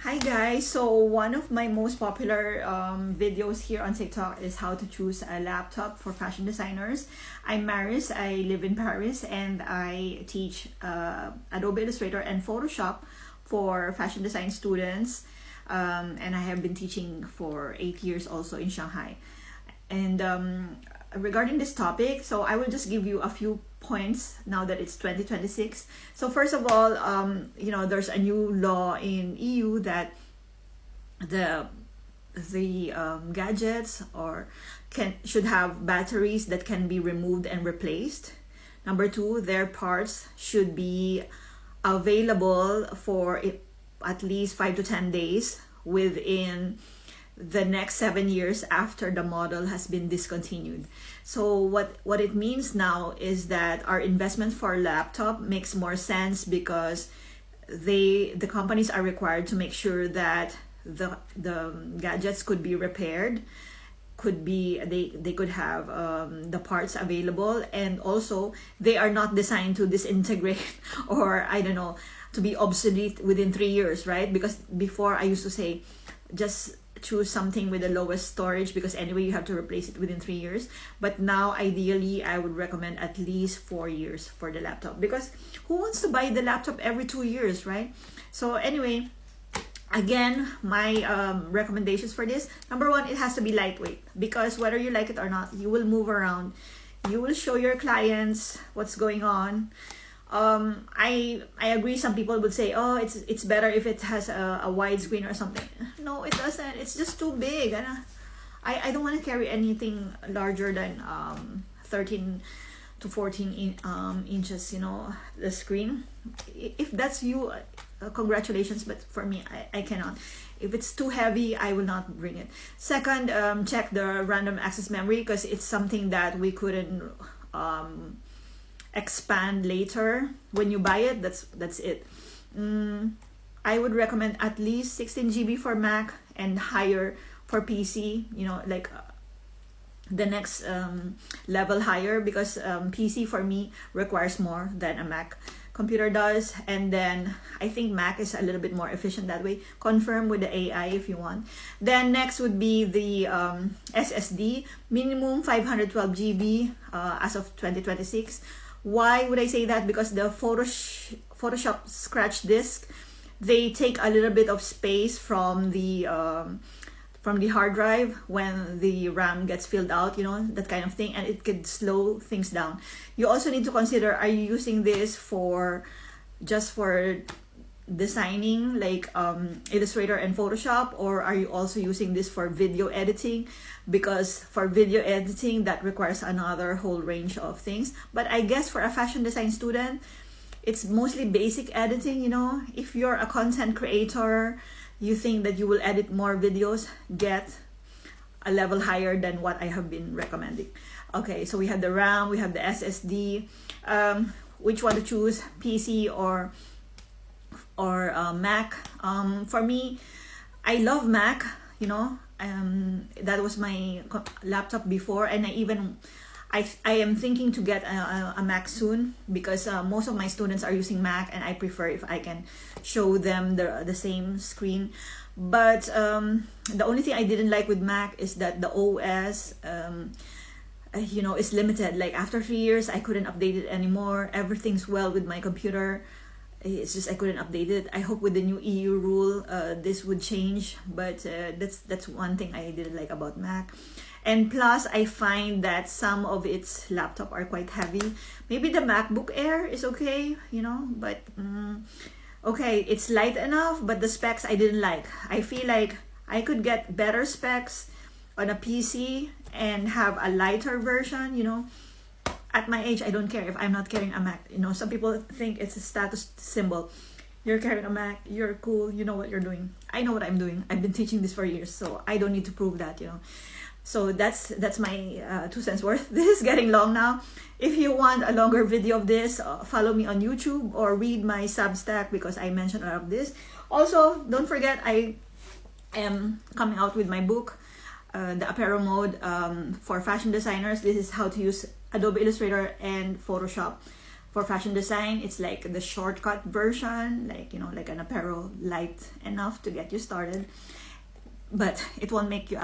Hi guys, so one of my most popular videos here on TikTok is how to choose a laptop for fashion designers. I'm Maris, I live in Paris, and I teach Adobe Illustrator and Photoshop for fashion design students. And I have been teaching for 8 years also in Shanghai. And regarding this topic, so I will just give you a few points now that it's 2026. So first of all, there's a new law in EU that the gadgets or can should have batteries that can be removed and replaced. Number two, their parts should be available for at least 5 to 10 days within the next 7 years after the model has been discontinued. So what it means now is that our investment for a laptop makes more sense because the companies are required to make sure that the gadgets could be repaired, could be they could have the parts available, and also they are not designed to disintegrate or I don't know, to be obsolete within 3 years, right? Because before I used to say just choose something with the lowest storage because anyway you have to replace it within 3 years. But now ideally I would recommend at least 4 years for the laptop, because who wants to buy the laptop every 2 years, right? So anyway, again, my recommendations for this: number one, it has to be lightweight, because whether you like it or not, you will move around, you will show your clients what's going on. I agree. Some people would say, "Oh, it's better if it has a wide screen or something." No, it doesn't. It's just too big, and I don't want to carry anything larger than 13 to 14 inches. You know, the screen. If that's you, congratulations. But for me, I cannot. If it's too heavy, I will not bring it. Second, check the random access memory, because it's something that we couldn't expand later when you buy it. That's it. I would recommend at least 16 GB for Mac and higher for PC, like the next level higher, because PC for me requires more than a Mac computer does. And then I think Mac is a little bit more efficient that way. Confirm with the AI if you want. Then next would be the SSD, minimum 512 GB as of 2026. Why would I say that? Because the Photoshop scratch disk, they take a little bit of space from the hard drive when the RAM gets filled out, that kind of thing, and it could slow things down. You also need to consider, are you using this just for designing, like Illustrator and Photoshop, or are you also using this for video editing? Because for video editing, that requires another whole range of things. But I guess for a fashion design student, it's mostly basic editing. If you're a content creator, you think that you will edit more videos, get a level higher than what I have been recommending. Okay, so we have the RAM, we have the SSD. Which one to choose, PC or Mac? For me, I love Mac. That was my laptop before, and I am thinking to get a Mac soon, because most of my students are using Mac, and I prefer if I can show them the same screen. But the only thing I didn't like with Mac is that the OS is limited. Like after 3 years, I couldn't update it anymore. Everything's well with my computer. It's just I couldn't update it. I hope with the new EU rule, this would change. But that's one thing I didn't like about Mac. And plus, I find that some of its laptop are quite heavy. Maybe the MacBook Air is okay, but okay, it's light enough, but the specs I didn't like. I feel like I could get better specs on a PC and have a lighter version. At my age, I don't care if I'm not carrying a Mac. Some people think it's a status symbol. You're carrying a Mac, you're cool, you know what you're doing. I know what I'm doing. I've been teaching this for years, so I don't need to prove that. So that's my 2 cents worth. This is getting long now. If you want a longer video of this, follow me on YouTube or read my Substack, because I mentioned all of this. Also, don't forget, I am coming out with my book, The Apparel Mode, for fashion designers. This is how to use Adobe Illustrator and Photoshop For fashion design, it's like the shortcut version, like, you know, like an apparel light enough to get you started, but it won't make you